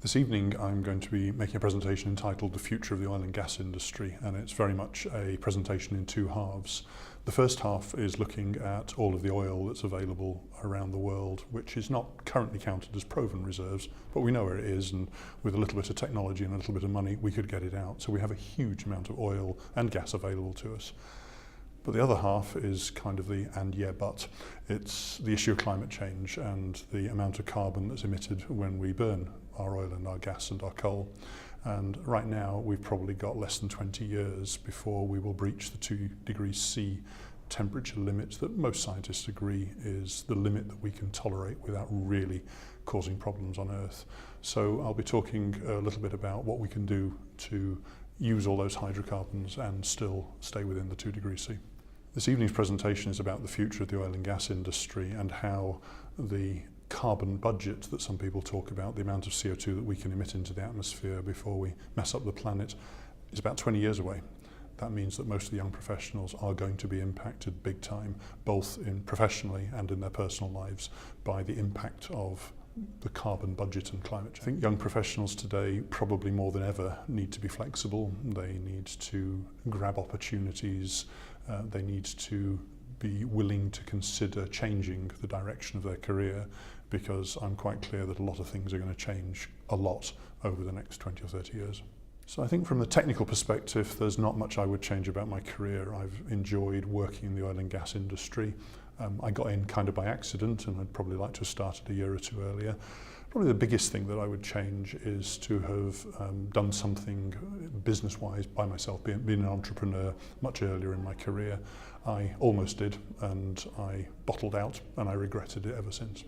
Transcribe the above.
This evening I'm going to be making a presentation entitled The Future of the Oil and Gas Industry, and it's very much a presentation in two halves. The first half is looking at all of the oil that's available around the world, which is not currently counted as proven reserves, but we know where it is, and with a little bit of technology and a little bit of money we could get it out. So we have a huge amount of oil and gas available to us. But the other half is kind of the and yeah but. It's the issue of climate change and the amount of carbon that's emitted when we burn our oil and our gas and our coal. And right now we've probably got less than 20 years before we will breach the 2 degrees C temperature limit that most scientists agree is the limit that we can tolerate without really causing problems on Earth. So I'll be talking a little bit about what we can do to use all those hydrocarbons and still stay within the 2 degrees C. This evening's presentation is about the future of the oil and gas industry and how the carbon budget that some people talk about, the amount of CO2 that we can emit into the atmosphere before we mess up the planet, is about 20 years away. That means that most of the young professionals are going to be impacted big time, both professionally and in their personal lives, by the impact of the carbon budget and climate change. I think young professionals today, probably more than ever, need to be flexible. They need to grab opportunities. They need to be willing to consider changing the direction of their career, because I'm quite clear that a lot of things are going to change a lot over the next 20 or 30 years. So I think from the technical perspective, there's not much I would change about my career. I've enjoyed working in the oil and gas industry. I got in kind of by accident, and I'd probably like to have started a year or two earlier. Probably the biggest thing that I would change is to have done something business-wise by myself, being an entrepreneur much earlier in my career. I almost did, and I bottled out, and I regretted it ever since.